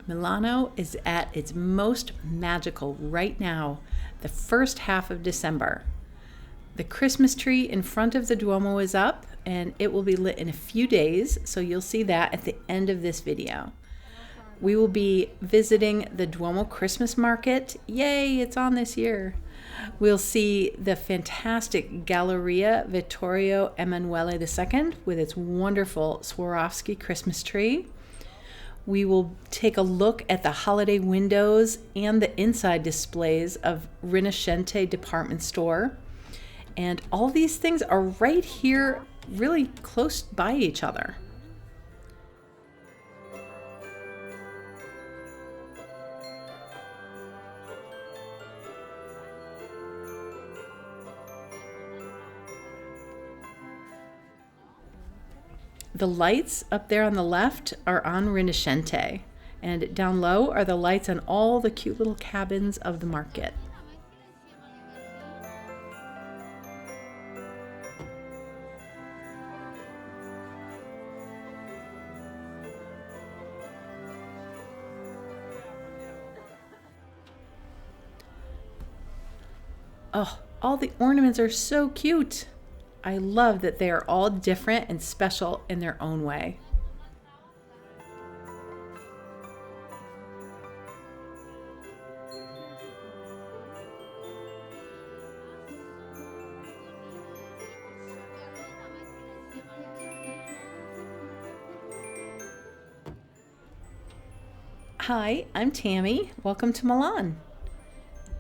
Milano is at its most magical right now, the first half of December. The Christmas tree in front of the Duomo is up, and it will be lit in a few days, so you'll see that at the end of this video. We will be visiting the Duomo Christmas market. Yay, it's on this year. We'll see the fantastic Galleria Vittorio Emanuele II with its wonderful Swarovski Christmas tree. We will take a look at the holiday windows and the inside displays of Rinascente department store. And all these things are right here, really close by each other. The lights up there on the left are on Rinascente, and down low are the lights on all the cute little cabins of the market. Oh, all the ornaments are so cute. I love that they are all different and special in their own way. Hi, I'm Tammy. Welcome to Milan.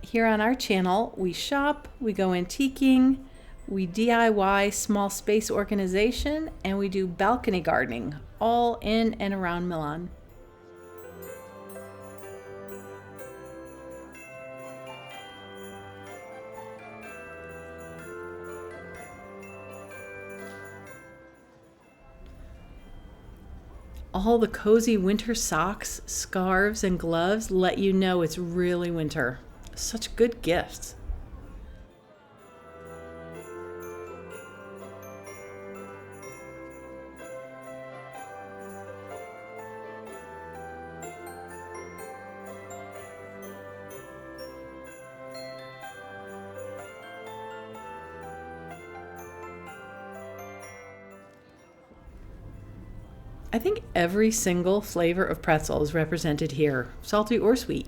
Here on our channel, we shop, we go antiquing, we DIY small space organization, and we do balcony gardening, all in and around Milan. All the cozy winter socks, scarves, and gloves let you know it's really winter. Such good gifts. I think every single flavor of pretzel is represented here, salty or sweet.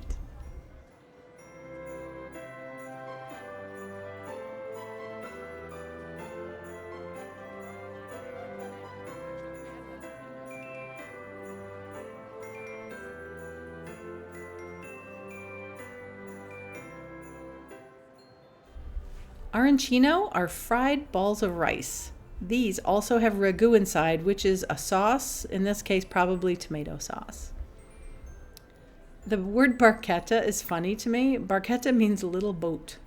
Arancino are fried balls of rice. These also have ragu inside, which is a sauce, in this case probably tomato sauce. The word barchetta is funny to me. Barchetta means little boat.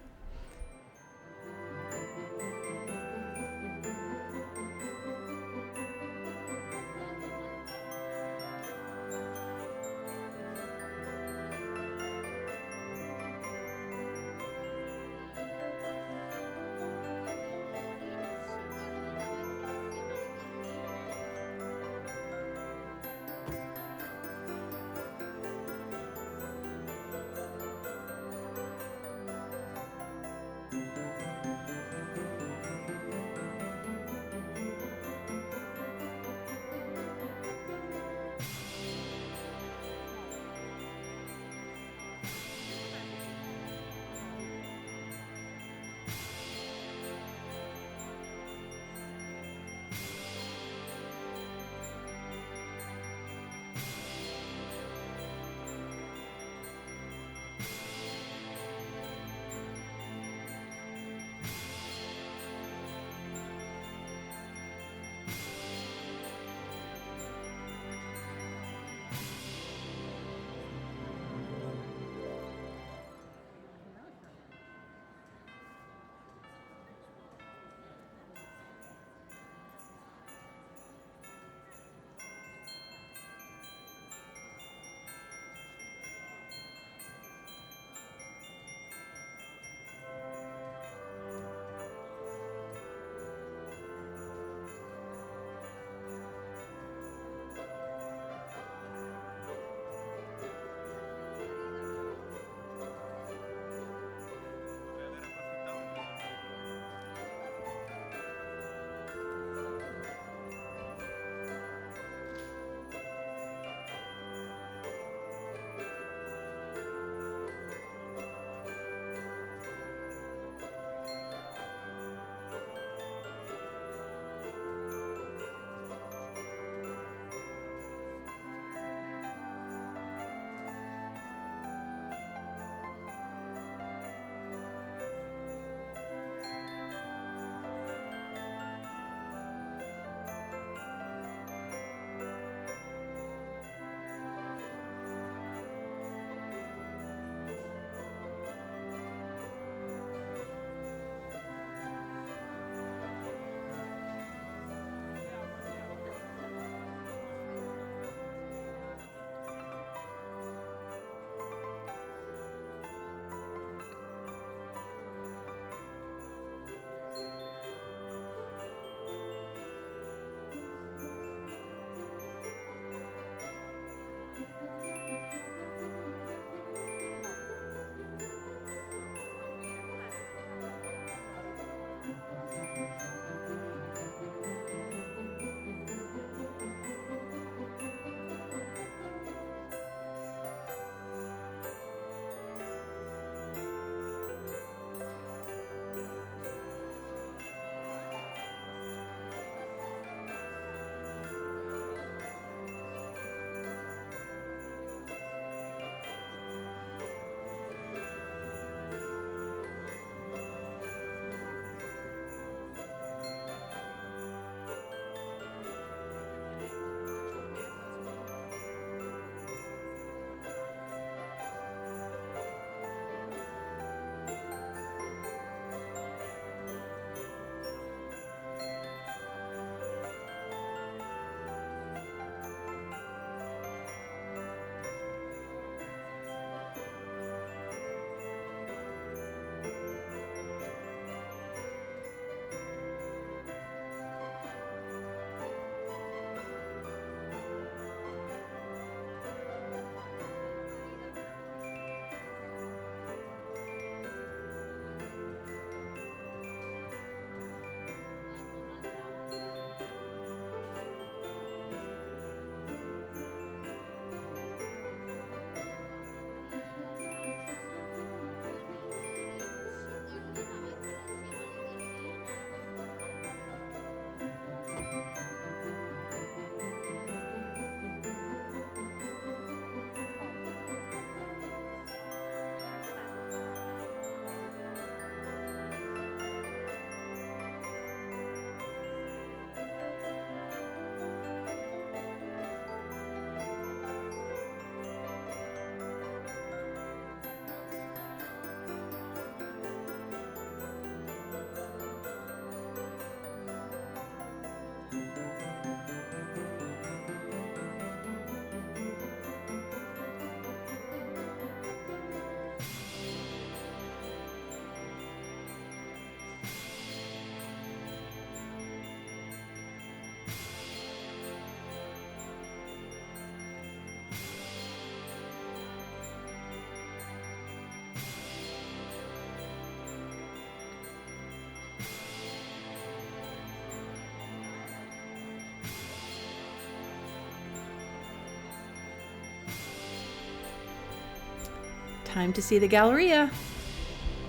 time to see the Galleria.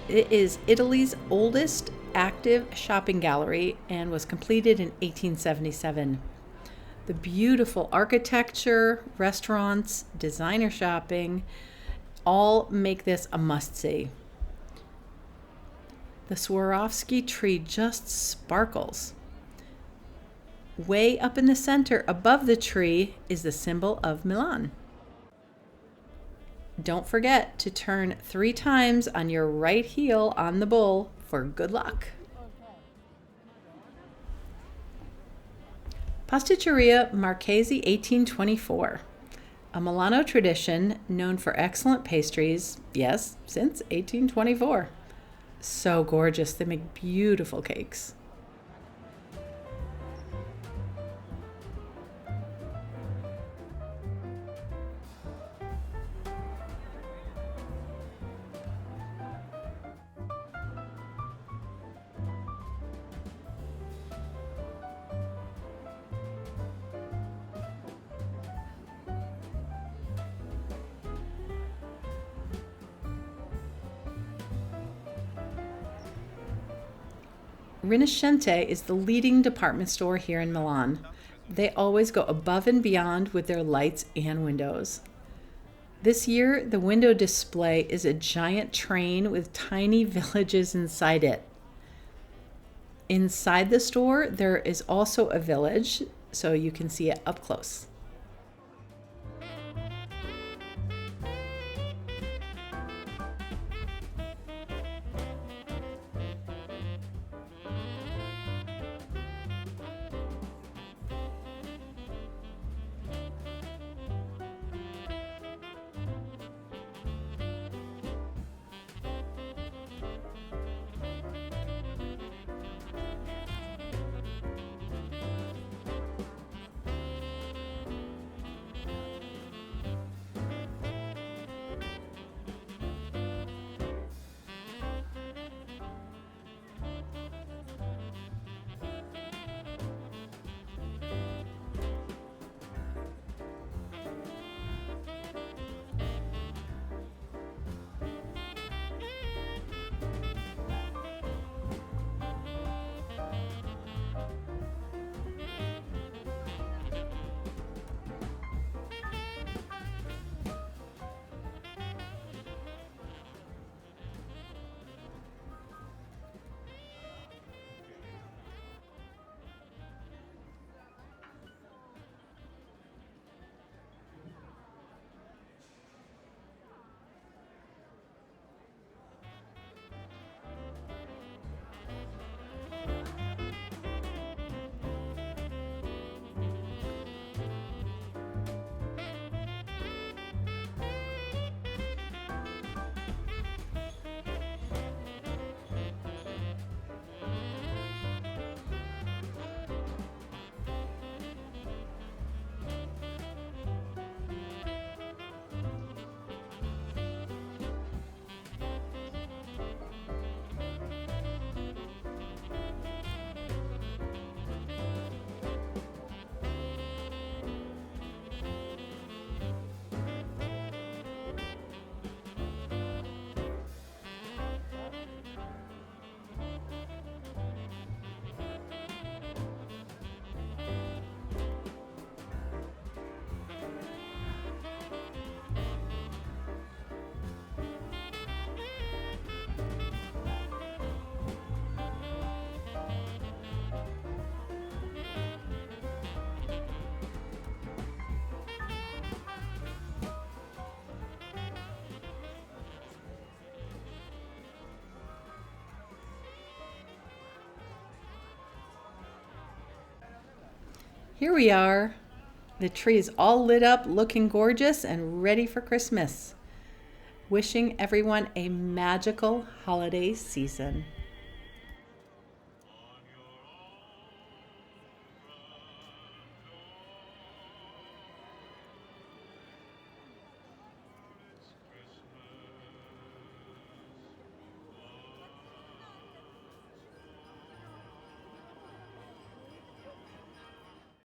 It is Italy's oldest active shopping gallery and was completed in 1877. The beautiful architecture, restaurants, designer shopping, all make this a must-see. The Swarovski tree just sparkles. Way up in the center above the tree is the symbol of Milan. Don't forget to turn 3 times on your right heel on the bull for good luck. Pasticceria Marchesi 1824, a Milano tradition known for excellent pastries, yes, since 1824. So gorgeous, they make beautiful cakes. Rinascente is the leading department store here in Milan. They always go above and beyond with their lights and windows. This year, the window display is a giant train with tiny villages inside it. Inside the store, there is also a village, so you can see it up close. Here we are. The tree is all lit up, looking gorgeous and ready for Christmas. Wishing everyone a magical holiday season.